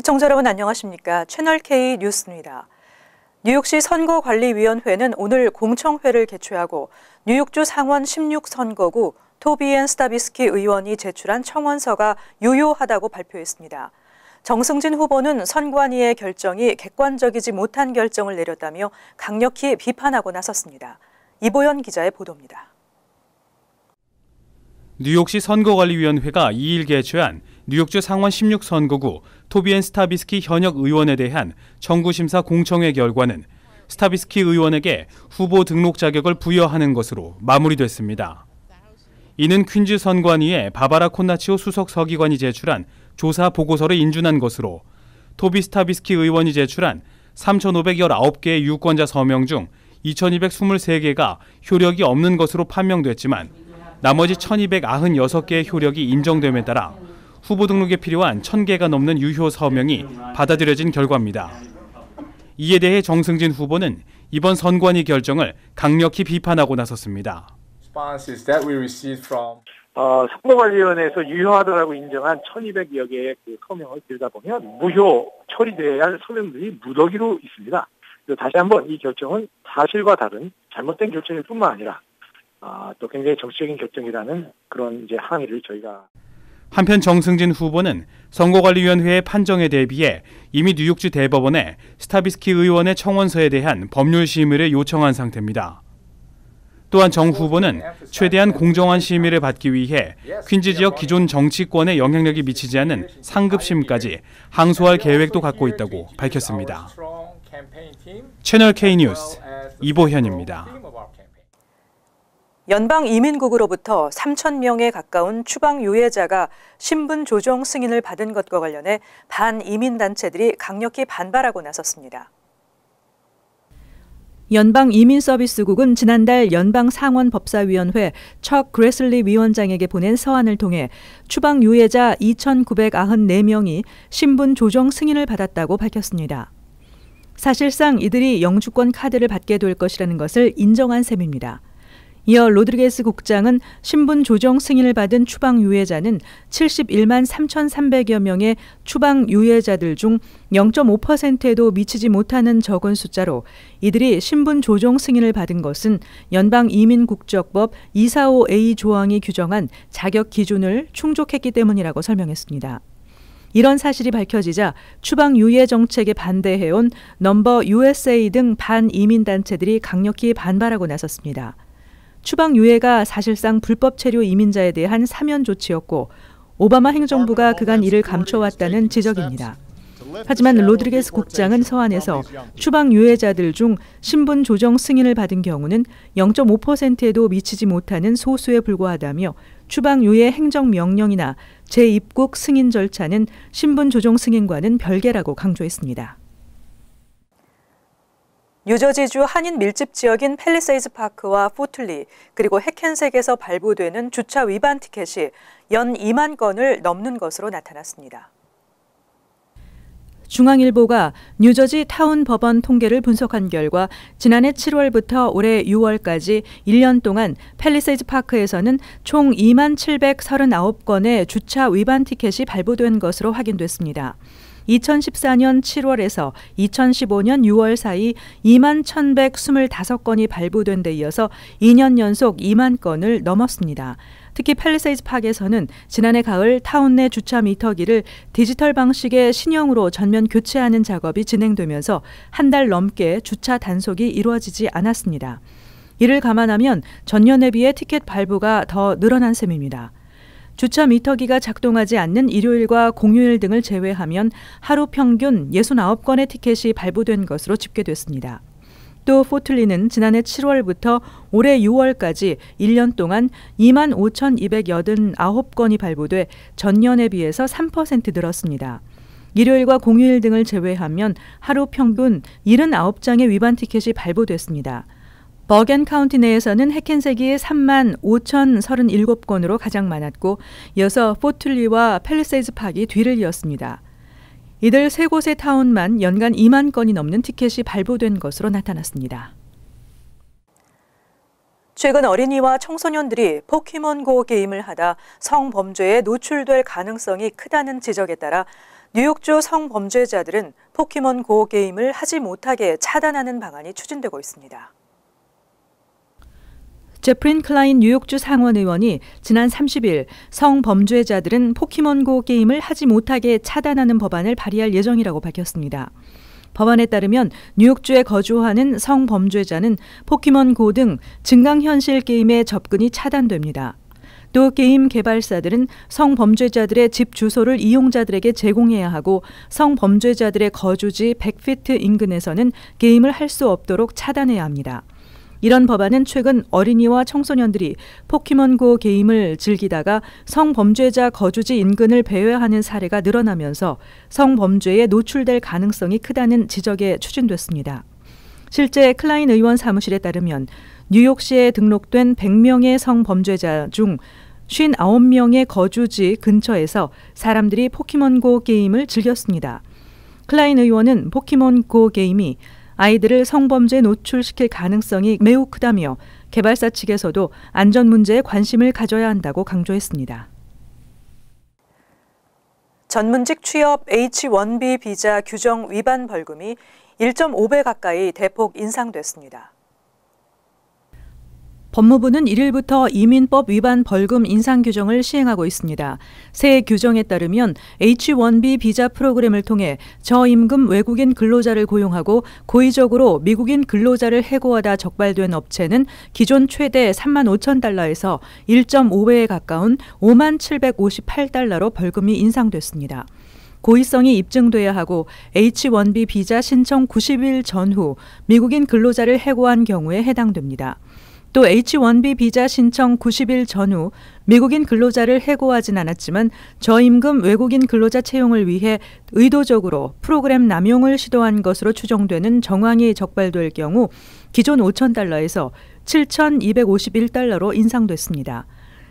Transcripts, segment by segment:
시청자 여러분 안녕하십니까? 채널K 뉴스입니다. 뉴욕시 선거관리위원회는 오늘 공청회를 개최하고 뉴욕주 상원 16선거구 토비앤 스타비스키 의원이 제출한 청원서가 유효하다고 발표했습니다. 정승진 후보는 선관위의 결정이 객관적이지 못한 결정을 내렸다며 강력히 비판하고 나섰습니다. 이보연 기자의 보도입니다. 뉴욕시 선거관리위원회가 2일 개최한 뉴욕주 상원 16선거구 토비앤 스타비스키 현역 의원에 대한 청구심사 공청회 결과는 스타비스키 의원에게 후보 등록 자격을 부여하는 것으로 마무리됐습니다. 이는 퀸즈 선관위의 바바라 콘나치오 수석 서기관이 제출한 조사 보고서를 인준한 것으로 토비 스타비스키 의원이 제출한 3,519개의 유권자 서명 중 2,223개가 효력이 없는 것으로 판명됐지만 나머지 1,296개의 효력이 인정됨에 따라 후보 등록에 필요한 1,000개가 넘는 유효 서명이 받아들여진 결과입니다. 이에 대해 정승진 후보는 이번 선관위 결정을 강력히 비판하고 나섰습니다. 선거관리위원회에서 유효하다고 인정한 1,200여 개의 서명을 들다 보면 무효 처리돼야 할 서명들이 무더기로 있습니다. 다시 한번 이 결정은 사실과 다른 잘못된 결정일 뿐만 아니라 또 굉장히 정치적인 결정이라는 그런 항의를 저희가. 한편 정승진 후보는 선거관리위원회의 판정에 대비해 이미 뉴욕주 대법원에 스타비스키 의원의 청원서에 대한 법률 심의를 요청한 상태입니다. 또한 정 후보는 최대한 공정한 심의를 받기 위해 퀸즈 지역 기존 정치권에 영향력이 미치지 않은 상급심까지 항소할 계획도 갖고 있다고 밝혔습니다. 채널K 뉴스 이보현입니다. 연방이민국으로부터 3,000명에 가까운 추방 유예자가 신분 조정 승인을 받은 것과 관련해 반이민단체들이 강력히 반발하고 나섰습니다. 연방이민서비스국은 지난달 연방상원법사위원회 척 그레슬리 위원장에게 보낸 서한을 통해 추방 유예자 2,994명이 신분 조정 승인을 받았다고 밝혔습니다. 사실상 이들이 영주권 카드를 받게 될 것이라는 것을 인정한 셈입니다. 이어 로드리게스 국장은 신분 조정 승인을 받은 추방 유예자는 71만 3,300여 명의 추방 유예자들 중 0.5%에도 미치지 못하는 적은 숫자로 이들이 신분 조정 승인을 받은 것은 연방이민국적법 245A 조항이 규정한 자격 기준을 충족했기 때문이라고 설명했습니다. 이런 사실이 밝혀지자 추방 유예 정책에 반대해온 넘버 USA 등 반이민단체들이 강력히 반발하고 나섰습니다. 추방 유예가 사실상 불법 체류 이민자에 대한 사면 조치였고 오바마 행정부가 그간 이를 감춰왔다는 지적입니다. 하지만 로드리게스 국장은 서한에서 추방 유예자들 중 신분 조정 승인을 받은 경우는 0.5%에도 미치지 못하는 소수에 불과하다며 추방 유예 행정명령이나 재입국 승인 절차는 신분 조정 승인과는 별개라고 강조했습니다. 뉴저지주 한인 밀집 지역인 팰리세이즈 파크와 포틀리 그리고 해켄색에서 발부되는 주차 위반 티켓이 연 2만 건을 넘는 것으로 나타났습니다. 중앙일보가 뉴저지 타운 법원 통계를 분석한 결과 지난해 7월부터 올해 6월까지 1년 동안 팰리세이즈 파크에서는 총 2만 739건의 주차 위반 티켓이 발부된 것으로 확인됐습니다. 2014년 7월에서 2015년 6월 사이 2만 1,125건이 발부된 데 이어서 2년 연속 2만 건을 넘었습니다. 특히 팰리세이즈 파크에서는 지난해 가을 타운 내 주차 미터기를 디지털 방식의 신형으로 전면 교체하는 작업이 진행되면서 한 달 넘게 주차 단속이 이루어지지 않았습니다. 이를 감안하면 전년에 비해 티켓 발부가 더 늘어난 셈입니다. 주차 미터기가 작동하지 않는 일요일과 공휴일 등을 제외하면 하루 평균 69건의 티켓이 발부된 것으로 집계됐습니다. 또 포틀리는 지난해 7월부터 올해 6월까지 1년 동안 2만 5,289건이 발부돼 전년에 비해서 3% 늘었습니다. 일요일과 공휴일 등을 제외하면 하루 평균 79장의 위반 티켓이 발부됐습니다. 버겐 카운티 내에서는 해켄색이 3만 5,037건으로 가장 많았고 이어서 포틀리와 팰리세이즈 파크가 뒤를 이었습니다. 이들 세 곳의 타운만 연간 2만 건이 넘는 티켓이 발부된 것으로 나타났습니다. 최근 어린이와 청소년들이 포켓몬고 게임을 하다 성범죄에 노출될 가능성이 크다는 지적에 따라 뉴욕주 성범죄자들은 포켓몬 고 게임을 하지 못하게 차단하는 방안이 추진되고 있습니다. 제프린 클라인 뉴욕주 상원의원이 지난 30일 성범죄자들은 포켓몬고 게임을 하지 못하게 차단하는 법안을 발의할 예정이라고 밝혔습니다. 법안에 따르면 뉴욕주에 거주하는 성범죄자는 포켓몬고 등 증강현실 게임에 접근이 차단됩니다. 또 게임 개발사들은 성범죄자들의 집 주소를 이용자들에게 제공해야 하고 성범죄자들의 거주지 100피트 인근에서는 게임을 할 수 없도록 차단해야 합니다. 이런 법안은 최근 어린이와 청소년들이 포켓몬고 게임을 즐기다가 성범죄자 거주지 인근을 배회하는 사례가 늘어나면서 성범죄에 노출될 가능성이 크다는 지적에 추진됐습니다. 실제 클라인 의원 사무실에 따르면 뉴욕시에 등록된 100명의 성범죄자 중 59명의 거주지 근처에서 사람들이 포켓몬고 게임을 즐겼습니다. 클라인 의원은 포켓몬고 게임이 아이들을 성범죄에 노출시킬 가능성이 매우 크다며 개발사 측에서도 안전 문제에 관심을 가져야 한다고 강조했습니다. 전문직 취업 H-1B 비자 규정 위반 벌금이 1.5배 가까이 대폭 인상됐습니다. 법무부는 1일부터 이민법 위반 벌금 인상 규정을 시행하고 있습니다. 새 규정에 따르면 H-1B 비자 프로그램을 통해 저임금 외국인 근로자를 고용하고 고의적으로 미국인 근로자를 해고하다 적발된 업체는 기존 최대 35,000달러에서 1.5배에 가까운 5758달러로 벌금이 인상됐습니다. 고의성이 입증돼야 하고 H-1B 비자 신청 90일 전후 미국인 근로자를 해고한 경우에 해당됩니다. 또 H-1B 비자 신청 90일 전후 미국인 근로자를 해고하진 않았지만 저임금 외국인 근로자 채용을 위해 의도적으로 프로그램 남용을 시도한 것으로 추정되는 정황이 적발될 경우 기존 5,000달러에서 7,251달러로 인상됐습니다.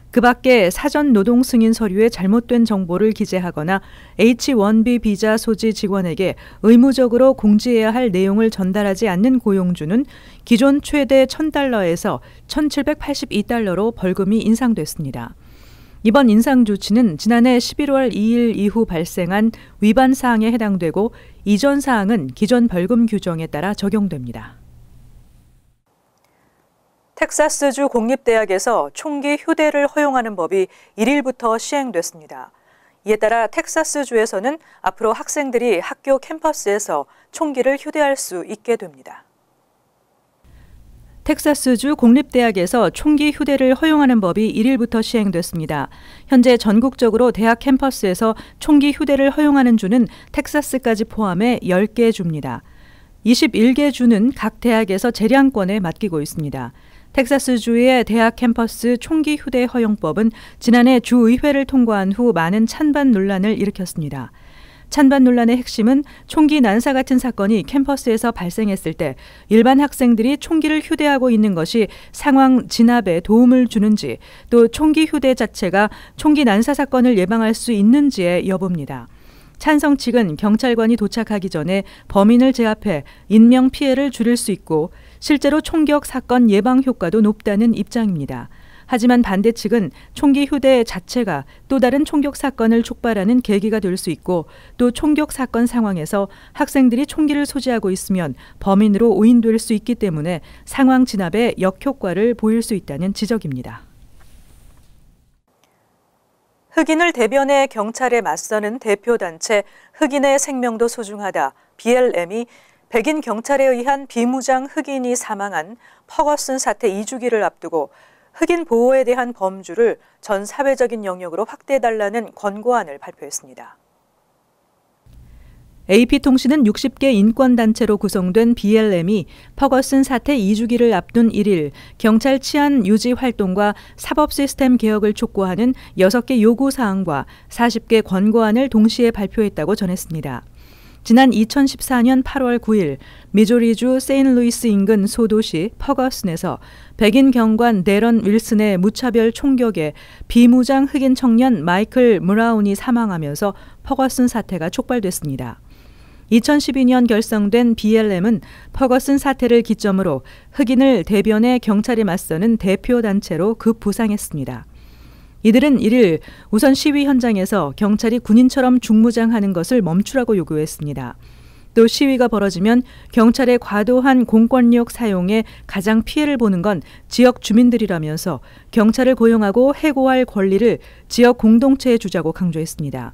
그 밖에 사전 노동 승인 서류에 잘못된 정보를 기재하거나 H-1B 비자 소지 직원에게 의무적으로 공지해야 할 내용을 전달하지 않는 고용주는 기존 최대 1,000달러에서 1,782달러로 벌금이 인상됐습니다. 이번 인상 조치는 지난해 11월 2일 이후 발생한 위반 사항에 해당되고 이전 사항은 기존 벌금 규정에 따라 적용됩니다. 텍사스주 공립대학에서 총기 휴대를 허용하는 법이 1일부터 시행됐습니다. 이에 따라 텍사스주에서는 앞으로 학생들이 학교 캠퍼스에서 총기를 휴대할 수 있게 됩니다. 텍사스주 공립대학에서 총기 휴대를 허용하는 법이 1일부터 시행됐습니다. 현재 전국적으로 대학 캠퍼스에서 총기 휴대를 허용하는 주는 텍사스까지 포함해 10개 주입니다. 21개 주는 각 대학에서 재량권에 맡기고 있습니다. 텍사스주의 대학 캠퍼스 총기 휴대 허용법은 지난해 주의회를 통과한 후 많은 찬반 논란을 일으켰습니다. 찬반 논란의 핵심은 총기 난사 같은 사건이 캠퍼스에서 발생했을 때 일반 학생들이 총기를 휴대하고 있는 것이 상황 진압에 도움을 주는지, 또 총기 휴대 자체가 총기 난사 사건을 예방할 수 있는지의 여부입니다. 찬성 측은 경찰관이 도착하기 전에 범인을 제압해 인명 피해를 줄일 수 있고 실제로 총격 사건 예방 효과도 높다는 입장입니다. 하지만 반대 측은 총기 휴대 자체가 또 다른 총격 사건을 촉발하는 계기가 될 수 있고 또 총격 사건 상황에서 학생들이 총기를 소지하고 있으면 범인으로 오인될 수 있기 때문에 상황 진압에 역효과를 보일 수 있다는 지적입니다. 흑인을 대변해 경찰에 맞서는 대표단체 흑인의 생명도 소중하다 BLM이 백인 경찰에 의한 비무장 흑인이 사망한 퍼거슨 사태 2주기를 앞두고 흑인 보호에 대한 범주를 전 사회적인 영역으로 확대해달라는 권고안을 발표했습니다. AP통신은 60개 인권단체로 구성된 BLM이 퍼거슨 사태 2주기를 앞둔 1일 경찰 치안 유지 활동과 사법 시스템 개혁을 촉구하는 6개 요구사항과 40개 권고안을 동시에 발표했다고 전했습니다. 지난 2014년 8월 9일 미조리주 세인트루이스 인근 소도시 퍼거슨에서 백인 경관 데런 윌슨의 무차별 총격에 비무장 흑인 청년 마이클 무라운이 사망하면서 퍼거슨 사태가 촉발됐습니다. 2012년 결성된 BLM은 퍼거슨 사태를 기점으로 흑인을 대변해 경찰에 맞서는 대표 단체로 급부상했습니다. 이들은 1일 우선 시위 현장에서 경찰이 군인처럼 중무장하는 것을 멈추라고 요구했습니다. 또 시위가 벌어지면 경찰의 과도한 공권력 사용에 가장 피해를 보는 건 지역 주민들이라면서 경찰을 고용하고 해고할 권리를 지역 공동체에 주자고 강조했습니다.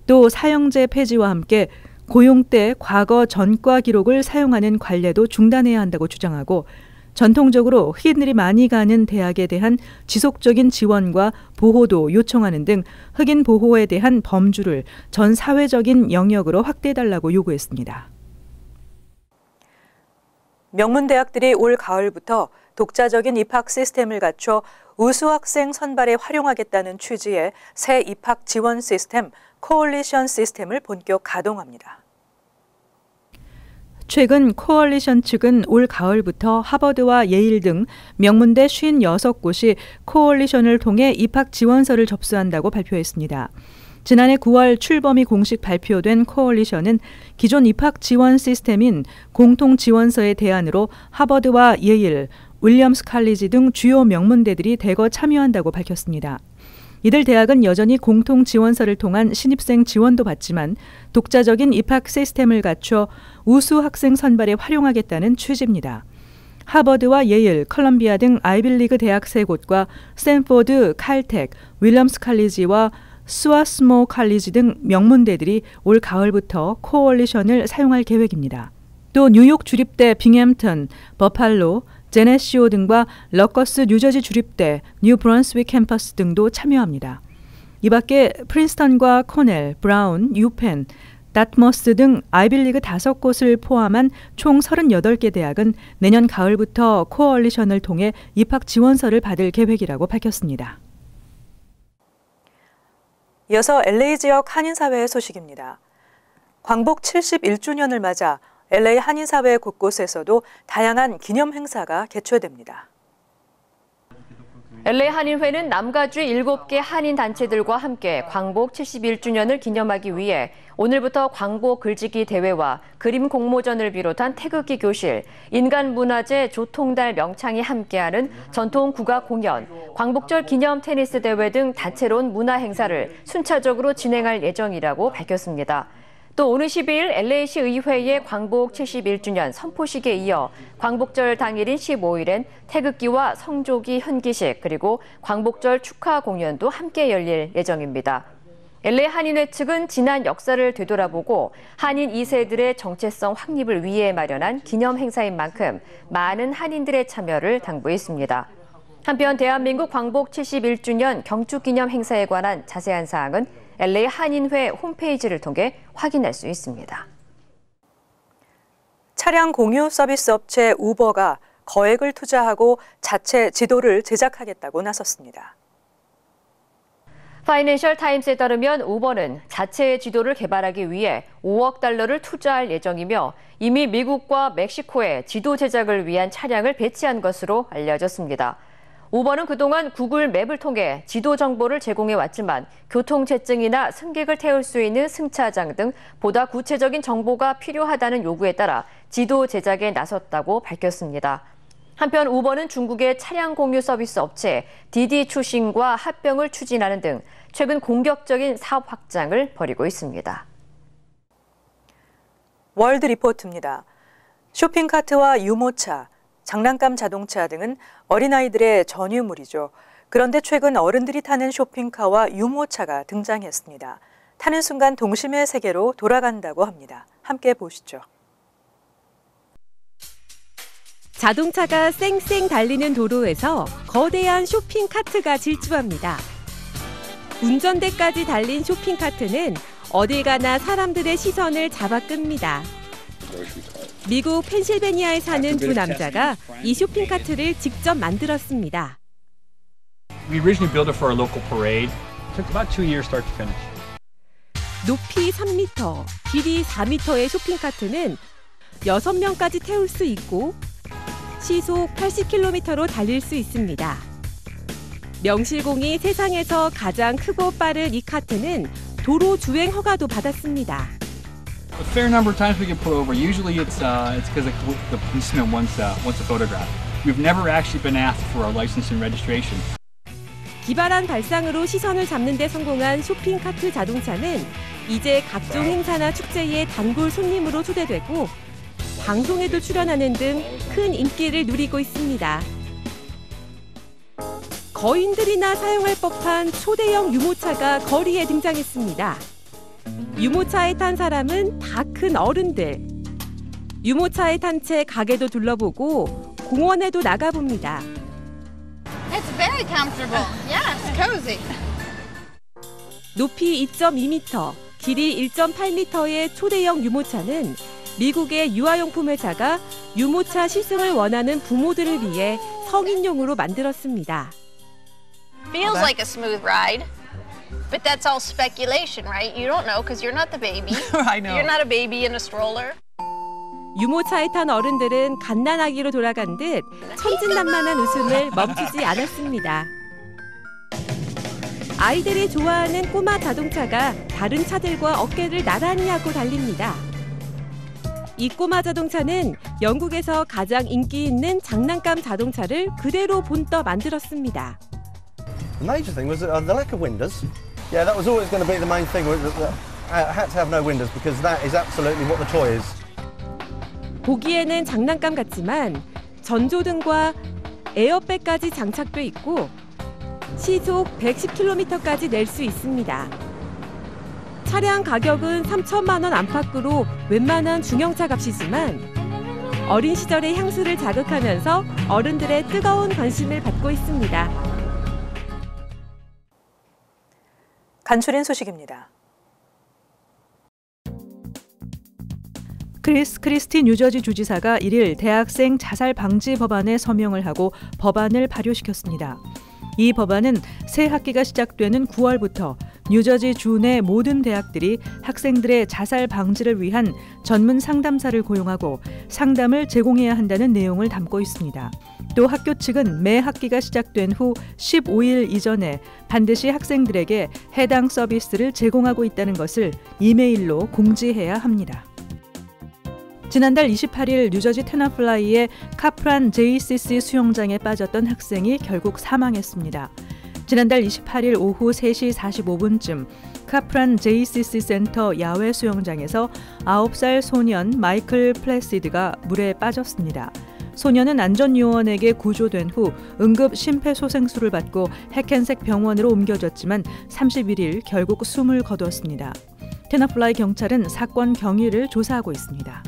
또 사형제 폐지와 함께 고용 때 과거 전과 기록을 사용하는 관례도 중단해야 한다고 주장하고 전통적으로 흑인들이 많이 가는 대학에 대한 지속적인 지원과 보호도 요청하는 등 흑인 보호에 대한 범주를 전 사회적인 영역으로 확대해달라고 요구했습니다. 명문대학들이 올 가을부터 독자적인 입학 시스템을 갖춰 우수 학생 선발에 활용하겠다는 취지의 새 입학 지원 시스템 코올리션 시스템을 본격 가동합니다. 최근 코올리션 측은 올 가을부터 하버드와 예일 등 명문대 56곳이 코올리션을 통해 입학 지원서를 접수한다고 발표했습니다. 지난해 9월 출범이 공식 발표된 코올리션은 기존 입학 지원 시스템인 공통 지원서의 대안으로 하버드와 예일, 윌리엄스 칼리지 등 주요 명문대들이 대거 참여한다고 밝혔습니다. 이들 대학은 여전히 공통 지원서를 통한 신입생 지원도 받지만 독자적인 입학 시스템을 갖춰 우수 학생 선발에 활용하겠다는 취지입니다. 하버드와 예일, 컬럼비아 등 아이빌리그 대학 3곳과 스탠포드, 칼텍, 윌리엄스 칼리지와 스와스모 칼리지 등 명문대들이 올 가을부터 코올리션을 사용할 계획입니다. 또 뉴욕 주립대 빙햄턴, 버팔로, 제네시오 등과 러커스 뉴저지 주립대, 뉴브런스윅 캠퍼스 등도 참여합니다. 이 밖에 프린스턴과 코넬, 브라운, 유펜, 다트머스 등 아이빌리그 5곳을 포함한 총 38개 대학은 내년 가을부터 코올리션을 통해 입학 지원서를 받을 계획이라고 밝혔습니다. 이어서 LA 지역 한인사회의 소식입니다. 광복 71주년을 맞아 LA 한인사회 곳곳에서도 다양한 기념 행사가 개최됩니다. LA 한인회는 남가주의 7개 한인 단체들과 함께 광복 71주년을 기념하기 위해 오늘부터 광복 글짓기 대회와 그림 공모전을 비롯한 태극기 교실, 인간문화재 조통달 명창이 함께하는 전통 국악 공연, 광복절 기념 테니스 대회 등 다채로운 문화 행사를 순차적으로 진행할 예정이라고 밝혔습니다. 또 오는 12일 LA시 의회의 광복 71주년 선포식에 이어 광복절 당일인 15일엔 태극기와 성조기 현기식 그리고 광복절 축하 공연도 함께 열릴 예정입니다. LA 한인회 측은 지난 역사를 되돌아보고 한인 2세들의 정체성 확립을 위해 마련한 기념 행사인 만큼 많은 한인들의 참여를 당부했습니다. 한편 대한민국 광복 71주년 경축기념 행사에 관한 자세한 사항은 LA 한인회 홈페이지를 통해 확인할 수 있습니다. 차량 공유 서비스 업체 우버가 거액을 투자하고 자체 지도를 제작하겠다고 나섰습니다. 파이낸셜 타임스에 따르면 우버는 자체의 지도를 개발하기 위해 5억 달러를 투자할 예정이며 이미 미국과 멕시코에 지도 제작을 위한 차량을 배치한 것으로 알려졌습니다. 우버는 그동안 구글 맵을 통해 지도 정보를 제공해 왔지만 교통체증이나 승객을 태울 수 있는 승차장 등 보다 구체적인 정보가 필요하다는 요구에 따라 지도 제작에 나섰다고 밝혔습니다. 한편 우버는 중국의 차량 공유 서비스 업체 디디 추싱과 합병을 추진하는 등 최근 공격적인 사업 확장을 벌이고 있습니다. 월드 리포트입니다. 쇼핑카트와 유모차, 장난감 자동차 등은 어린아이들의 전유물이죠. 그런데 최근 어른들이 타는 쇼핑카와 유모차가 등장했습니다. 타는 순간 동심의 세계로 돌아간다고 합니다. 함께 보시죠. 자동차가 쌩쌩 달리는 도로에서 거대한 쇼핑카트가 질주합니다. 운전대까지 달린 쇼핑카트는 어딜 가나 사람들의 시선을 잡아 끕니다. 미국 펜실베니아에 사는 두 남자가 이 쇼핑카트를 직접 만들었습니다. We originally built it for our local parade. It took about 2 years start to finish. 높이 3m, 길이 4m의 쇼핑카트는 6명까지 태울 수 있고 시속 80km로 달릴 수 있습니다. 명실공히 세상에서 가장 크고 빠른 이 카트는 도로 주행 허가도 받았습니다. A fair number of times we get pulled over. Usually it's because the policeman wants a photograph. We've never actually been asked for our license and registration. 기발한 발상으로 시선을 잡는 데 성공한 쇼핑카트 자동차는 이제 각종 행사나 축제에 단골 손님으로 초대되고 방송에도 출연하는 등 큰 인기를 누리고 있습니다. 거인들이나 사용할 법한 초대형 유모차가 거리에 등장했습니다. 유모차에 탄 사람은 다 큰 어른들. 유모차에 탄 채 가게도 둘러보고 공원에도 나가봅니다. It's very comfortable. Yeah, it's cozy. 높이 2.2m, 길이 1.8m의 초대형 유모차는 미국의 유아용품 회사가 유모차 시승을 원하는 부모들을 위해 성인용으로 만들었습니다. Feels like a smooth ride, but that's all speculation, right? You don't know because you're not the baby. I know. You're not a baby in a stroller. 유모차에 탄 어른들은 갓난아기로 돌아간 듯 천진난만한 웃음을 멈추지 않았습니다. 아이들이 좋아하는 꼬마 자동차가 다른 차들과 어깨를 나란히 하고 달립니다. 이 꼬마 자동차는 영국에서 가장 인기 있는 장난감 자동차를 그대로 본떠 만들었습니다. The major thing was the lack of windows. Yeah, that was always going to be the main thing. I had to have no windows because that is absolutely what the toy is. 보기에는 장난감 같지만 전조등과 에어백까지 장착돼 있고 시속 110km까지 낼 수 있습니다. 차량 가격은 3천만 원 안팎으로 웬만한 중형차 값이지만 어린 시절의 향수를 자극하면서 어른들의 뜨거운 관심을 받고 있습니다. 간추린 소식입니다. 크리스 크리스티 뉴저지 주지사가 1일 대학생 자살 방지 법안에 서명을 하고 법안을 발효시켰습니다. 이 법안은 새 학기가 시작되는 9월부터 뉴저지 주 내 모든 대학들이 학생들의 자살 방지를 위한 전문 상담사를 고용하고 상담을 제공해야 한다는 내용을 담고 있습니다. 또 학교 측은 매 학기가 시작된 후 15일 이전에 반드시 학생들에게 해당 서비스를 제공하고 있다는 것을 이메일로 공지해야 합니다. 지난달 28일 뉴저지 테너플라이의 카프란 JCC 수영장에 빠졌던 학생이 결국 사망했습니다. 지난달 28일 오후 3시 45분쯤 카프란 JCC 센터 야외 수영장에서 9살 소년 마이클 플래시드가 물에 빠졌습니다. 소년은 안전요원에게 구조된 후 응급 심폐소생술을 받고 해켄색 병원으로 옮겨졌지만 31일 결국 숨을 거두었습니다. 테너플라이 경찰은 사건 경위를 조사하고 있습니다.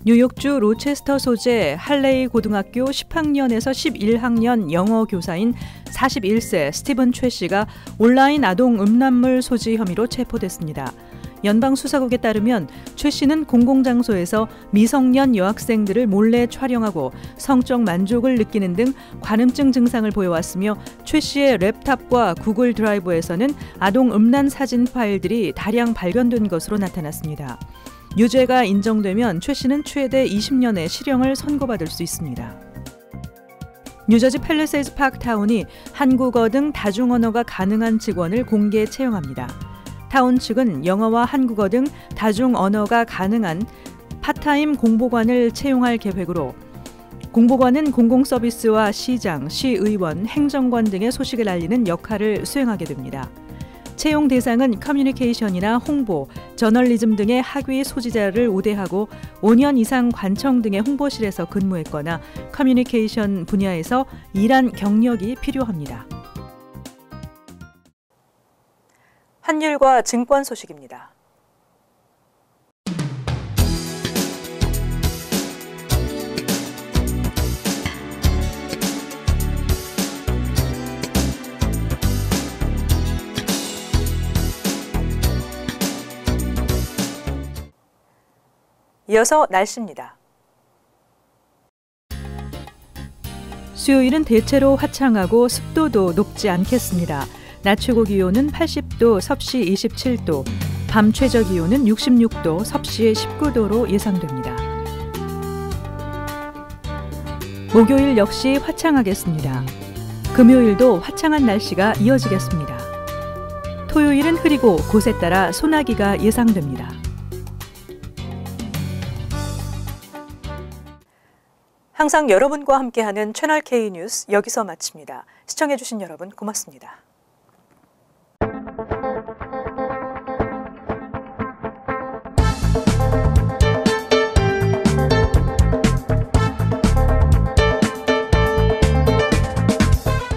뉴욕주 로체스터 소재 할레이 고등학교 10학년에서 11학년 영어 교사인 41세 스티븐 최 씨가 온라인 아동 음란물 소지 혐의로 체포됐습니다. 연방수사국에 따르면 최 씨는 공공장소에서 미성년 여학생들을 몰래 촬영하고 성적 만족을 느끼는 등 관음증 증상을 보여왔으며 최 씨의 랩탑과 구글 드라이브에서는 아동 음란 사진 파일들이 다량 발견된 것으로 나타났습니다. 유죄가 인정되면 최 씨는 최대 20년의 실형을 선고받을 수 있습니다. 뉴저지 팰리세이드 파크 타운이 한국어 등 다중언어가 가능한 직원을 공개 채용합니다. 타운 측은 영어와 한국어 등 다중언어가 가능한 파타임 공보관을 채용할 계획으로 공보관은 공공서비스와 시장, 시의원, 행정관 등의 소식을 알리는 역할을 수행하게 됩니다. 채용 대상은 커뮤니케이션이나 홍보, 저널리즘 등의 학위 소지자를 우대하고 5년 이상 관청 등의 홍보실에서 근무했거나 커뮤니케이션 분야에서 일한 경력이 필요합니다. 환율과 증권 소식입니다. 이어서 날씨입니다. 수요일은 대체로 화창하고 습도도 높지 않겠습니다. 낮 최고 기온은 80도, 섭씨 27도, 밤 최저 기온은 66도, 섭씨 19도로 예상됩니다. 목요일 역시 화창하겠습니다. 금요일도 화창한 날씨가 이어지겠습니다. 토요일은 흐리고 곳에 따라 소나기가 예상됩니다. 항상 여러분과 함께하는 채널 K 뉴스 여기서 마칩니다. 시청해주신 여러분 고맙습니다.